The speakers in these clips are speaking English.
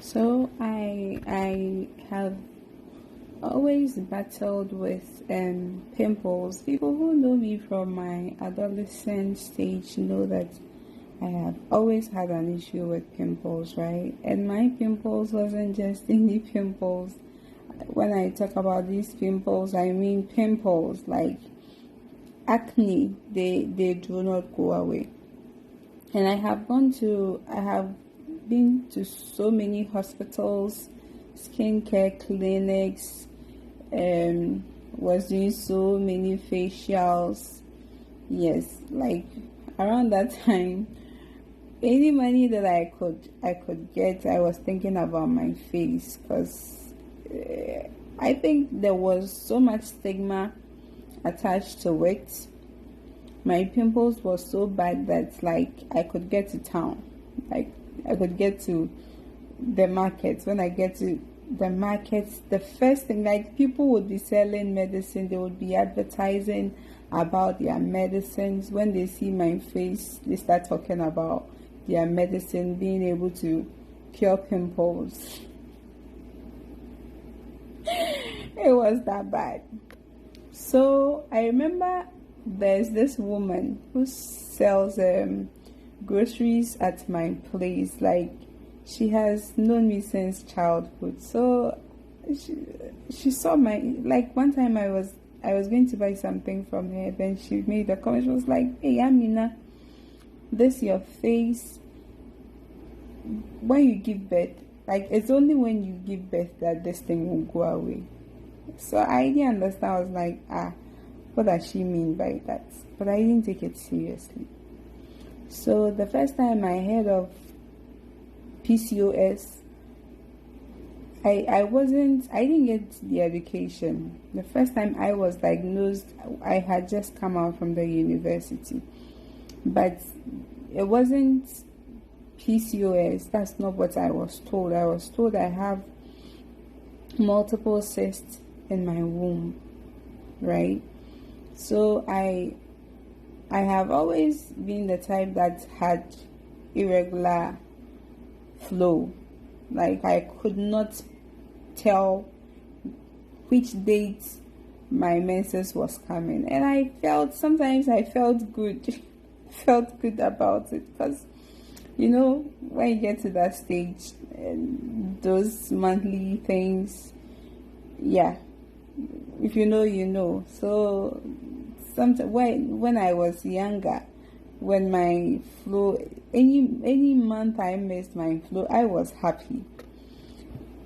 So I have always battled with pimples. People who know me from my adolescent stage know that I have always had an issue with pimples, right? And my pimples wasn't just any pimples. When I talk about these pimples, I mean pimples like acne. They do not go away. And I have been to so many hospitals, skincare clinics, was doing so many facials. Yes, like around that time, any money that I could get, I was thinking about my face because I think there was so much stigma attached to it. My pimples were so bad that like I could get to town, like I could get to the markets. When I get to the markets, the first thing, like, people would be selling medicine, they would be advertising about their medicines. When they see my face, they start talking about their medicine being able to cure pimples. It was that bad. So I remember there's this woman who sells groceries at my place. Like, she has known me since childhood. So she saw my, like, one time I was going to buy something from her. Then she made a comment. She was like, "Hey, Amina, this your face when you give birth. Like, it's only when you give birth that this thing will go away." So I didn't understand. I was like, what does she mean by that? But I didn't take it seriously. So the first time I heard of PCOS, I didn't get the education. The first time I was diagnosed, I had just come out from the university. But it wasn't PCOS. That's not what I was told. I was told I have multiple cysts in my womb, right? So I have always been the type that had irregular flow. Like, I could not tell which date my menses was coming, and sometimes I felt good felt good about it, because when you get to that stage and those monthly things, yeah, if you know, you know. So sometimes when I was younger, when my flow, any month I missed my flow, I was happy.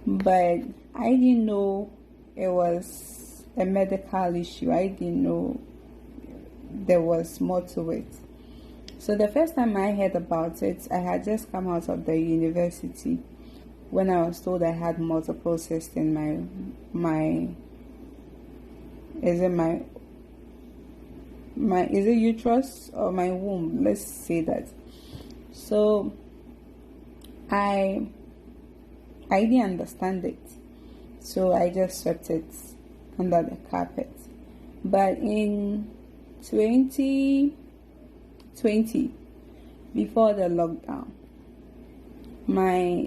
But I didn't know it was a medical issue. I didn't know there was more to it. So the first time I heard about it, I had just come out of the university when I was told I had multiple cysts in my is it uterus or my womb? Let's say that. So I didn't understand it, so I just swept it under the carpet. But in 2020, before the lockdown,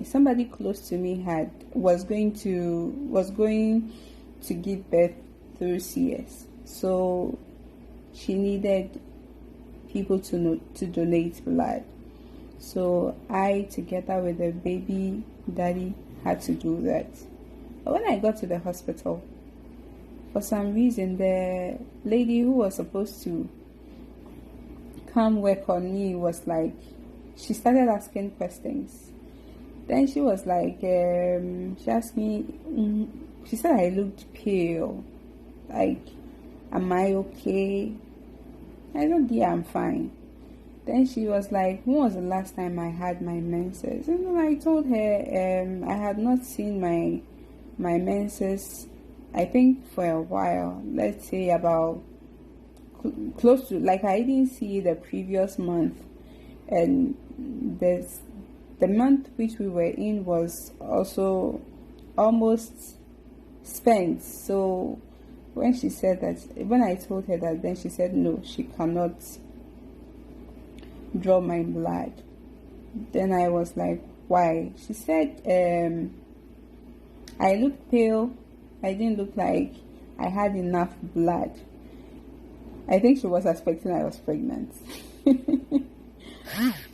somebody close to me was going to give birth through CS. So she needed people to donate blood. So I, together with the baby daddy, had to do that. But when I got to the hospital, for some reason, the lady who was supposed to come work on me was like, she started asking questions. Then she was like, she asked me, she said I looked pale. Like, am I okay? I said, yeah, I'm fine. Then she was like, when was the last time I had my menses? And then I told her I had not seen my menses, I think, for a while. Let's say about close to, like, I didn't see the previous month. And the month which we were in was also almost spent. So when she said that, when I told her that, then she said no, she cannot draw my blood. Then I was like, why. She said I looked pale. I didn't look like I had enough blood. I think she was expecting I was pregnant.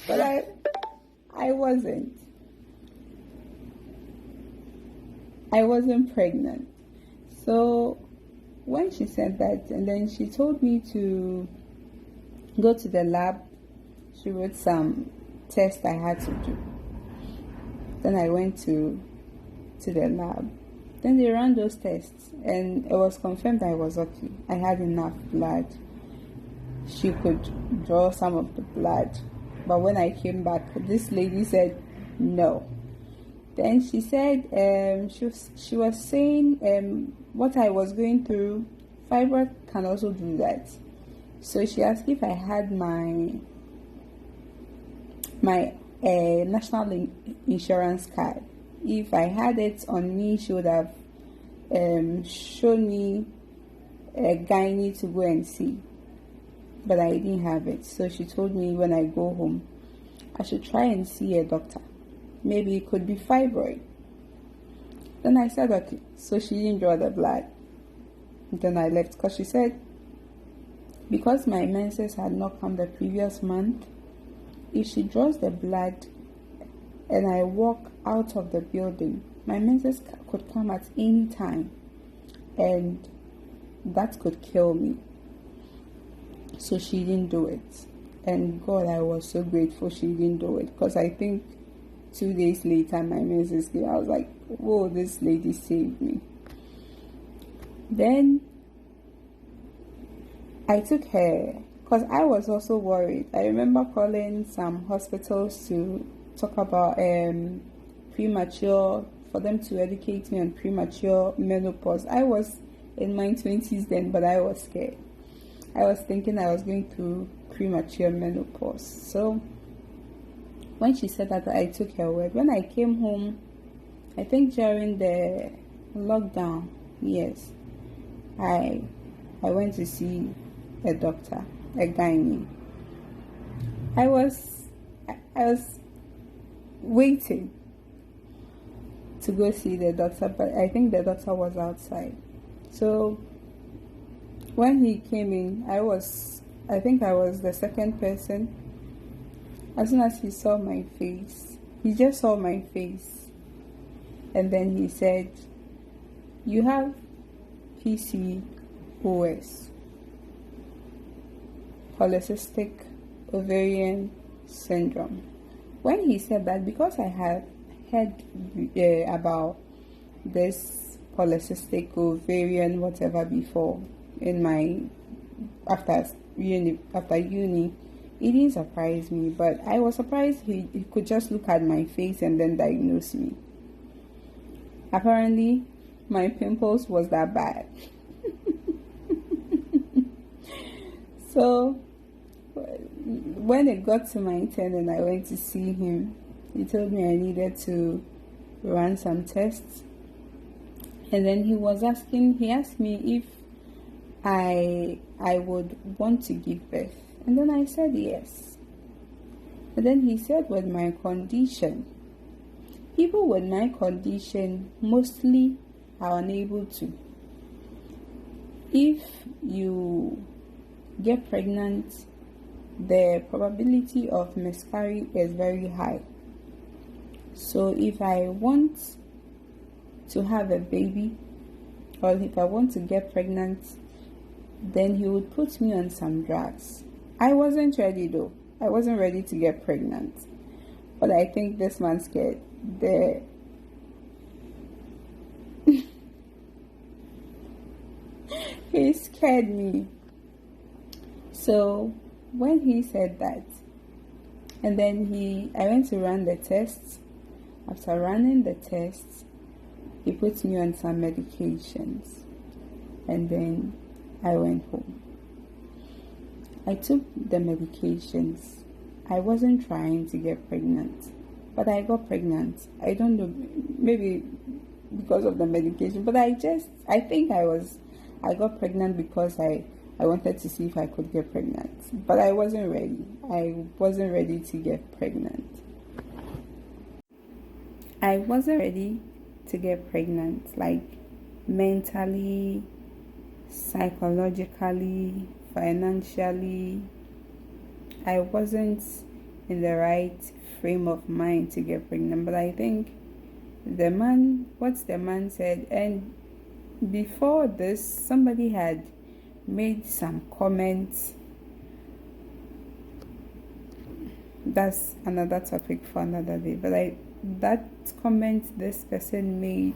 But I wasn't. I wasn't pregnant. So when she said that, and then she told me to go to the lab, she wrote some tests I had to do. Then I went to the lab. Then they ran those tests, and it was confirmed I was okay. I had enough blood. She could draw some of the blood. But when I came back, this lady said no. Then she said she was saying what I was going through, fibroid can also do that. So she asked if I had my national insurance card. If I had it on me, she would have shown me a gynae to go and see. But I didn't have it. So she told me when I go home, I should try and see a doctor. Maybe it could be fibroid. Then I said, okay. So she didn't draw the blood. Then I left because she said, because my menses had not come the previous month, if she draws the blood and I walk out of the building, my menses could come at any time, and that could kill me. So she didn't do it. And God, I was so grateful she didn't do it, because I think 2 days later my menses came. I was like, whoa, this lady saved me. Then I took her, because I was also worried. I remember calling some hospitals to talk about premature, for them to educate me on premature menopause. I was in my 20s then, but I was scared. I was thinking I was going through premature menopause. So when she said that, I took her word. When I came home, I think during the lockdown, yes, I went to see a doctor, a gynae. I was waiting to go see the doctor, but I think the doctor was outside. So when he came in, I think I was the second person. As soon as he saw my face, he just saw my face, and then he said, you have PCOS, polycystic ovarian syndrome. When he said that, because I had heard about this polycystic ovarian whatever before in my after uni, it didn't surprise me, but I was surprised he could just look at my face and then diagnose me. Apparently my pimples was that bad. So when it got to my turn and I went to see him, he told me I needed to run some tests. And then he asked me if I would want to give birth. And then I said yes. And then he said, with my condition, people with my condition mostly are unable to. If you get pregnant, the probability of miscarriage is very high. So if I want to have a baby, or if I want to get pregnant, then he would put me on some drugs. I wasn't ready though. I wasn't ready to get pregnant. But I think this man scared he scared me. So when he said that, and then I went to run the tests. After running the tests, he put me on some medications, and then I went home. I took the medications. I wasn't trying to get pregnant, but I got pregnant. I don't know, maybe because of the medication, but I think I got pregnant because I wanted to see if I could get pregnant, but I wasn't ready. I wasn't ready to get pregnant. I wasn't ready to get pregnant, like mentally, psychologically, financially. I wasn't in the right frame of mind to get pregnant. But I think what the man said, and before this, somebody had made some comments. That's another topic for another day. But that comment this person made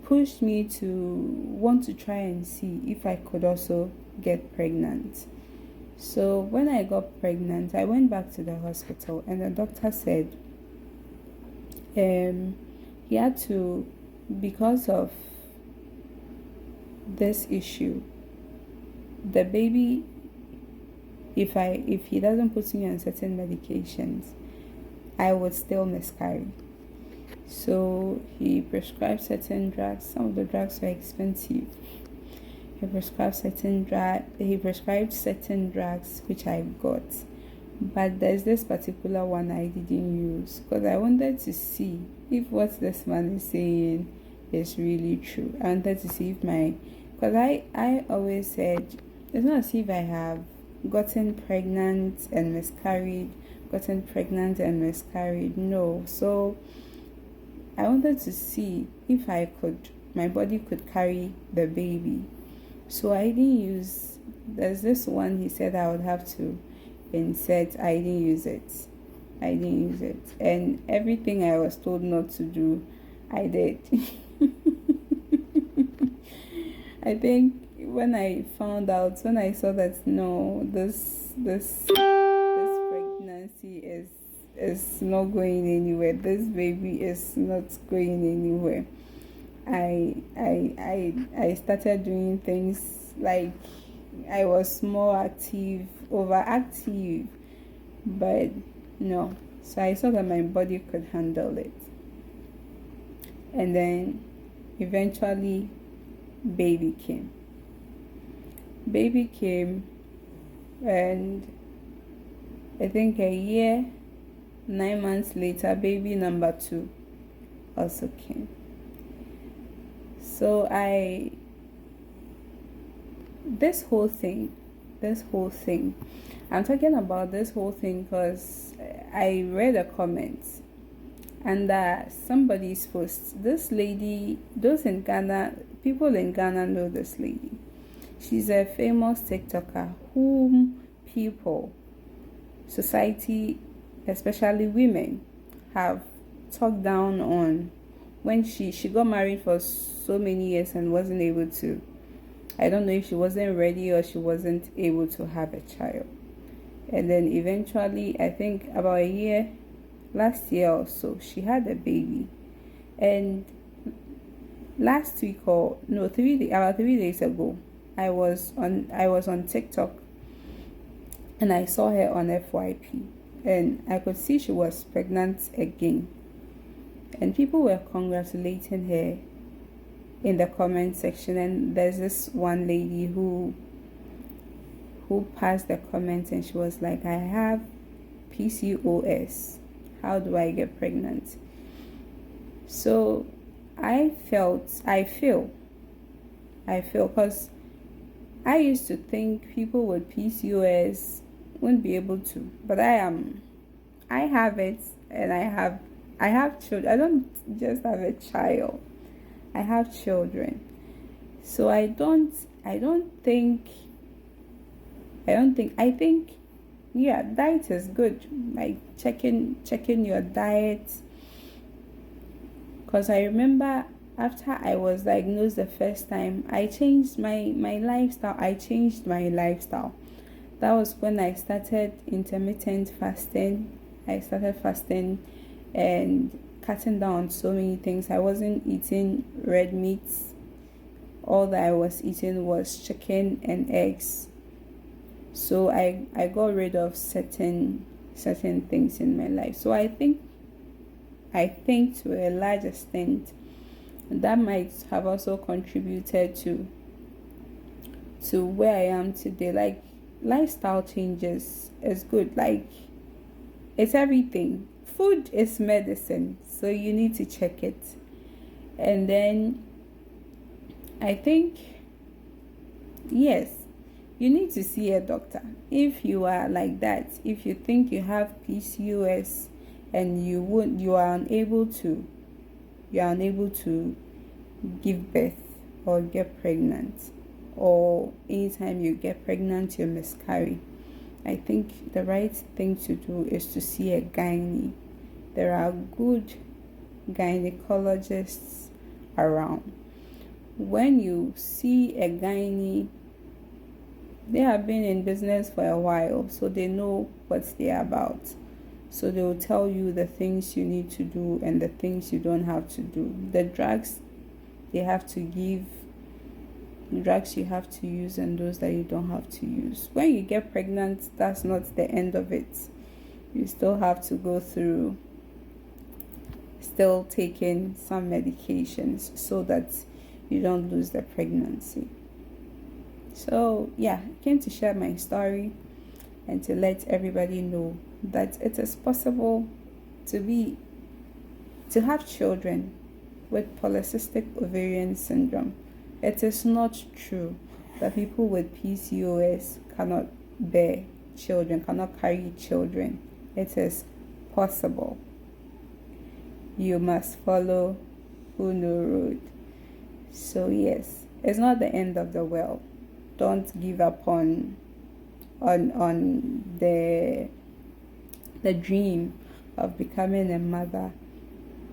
pushed me to want to try and see if I could also get pregnant. So when I got pregnant, I went back to the hospital, and the doctor said he had to, because of this issue, the baby, if he doesn't put me on certain medications, I would still miscarry. So he prescribed certain drugs. Some of the drugs were expensive. He prescribed certain drugs which I got. But there's this particular one I didn't use because I wanted to see if what this man is saying is really true. I wanted to see if because I always said, it's not as if I have gotten pregnant and miscarried. No. So I wanted to see if my body could carry the baby. So I didn't use, there's this one he said I would have to insert. I didn't use it. And everything I was told not to do, I did. I think when I saw that no, this pregnancy is not going anywhere. This baby is not going anywhere. I started doing things like I was more overactive, but no. So I saw that my body could handle it. And then eventually baby came, and I think a year, 9 months later, baby number 2 also came. So this whole thing, I'm talking about this whole thing because I read a comment under somebody's post. This lady, people in Ghana know this lady. She's a famous TikToker whom society, especially women, have talked down on when she got married for so many years and wasn't able to. I don't know if she wasn't ready or she wasn't able to have a child. And then eventually, I think about last year or so, she had a baby. And last week about 3 days ago, I was on TikTok and I saw her on FYP, and I could see she was pregnant again. And people were congratulating her in the comment section, and there's this one lady who passed the comment, and she was like, I have PCOS. How do I get pregnant? So I feel because I used to think people with PCOS wouldn't be able to, but I have it, and I have children. I don't just have a child, I have children. So I think yeah, diet is good, like checking your diet, because I remember after I was diagnosed the first time, I changed my lifestyle. That was when I started intermittent fasting. I started fasting and cutting down on so many things. I wasn't eating red meats. All that I was eating was chicken and eggs. So I got rid of certain things in my life. So I think to a large extent that might have also contributed to where I am today. Like, lifestyle changes is good. Like, it's everything. food is medicine, so you need to check it. And then I think, yes, you need to see a doctor if you are like that. If you think you have PCOS and you are unable to give birth or get pregnant, or anytime you get pregnant you miscarry, I think the right thing to do is to see a gynae. There are good gynecologists around. When you see a gynae, they have been in business for a while, so they know what they're about. So they will tell you the things you need to do and the things you don't have to do. The drugs they have to give, the drugs you have to use, and those that you don't have to use. When you get pregnant, that's not the end of it. You still have to go through still taking some medications so that you don't lose the pregnancy. So yeah, I came to share my story and to let everybody know that it is possible to have children with polycystic ovarian syndrome. It is not true that people with PCOS cannot bear children, cannot carry children. It is possible. You must follow who know road. So yes, it's not the end of the world. Don't give up on the dream of becoming a mother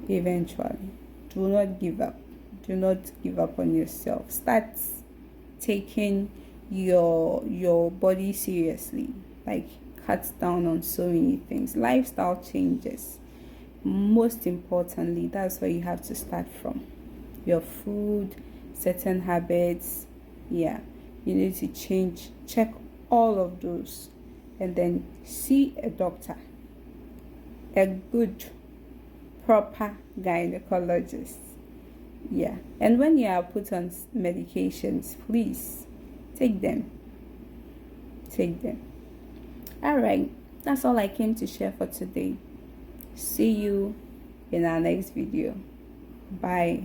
eventually. Do not give up. Do not give up on yourself. Start taking your body seriously. Like, cut down on so many things. Lifestyle changes. Most importantly, that's where you have to start from. Your food, certain habits. Yeah, you need to check all of those, and then see a doctor, a good, proper gynecologist. Yeah, and when you are put on medications, please take them. All right, that's all I came to share for today. See you in our next video. Bye.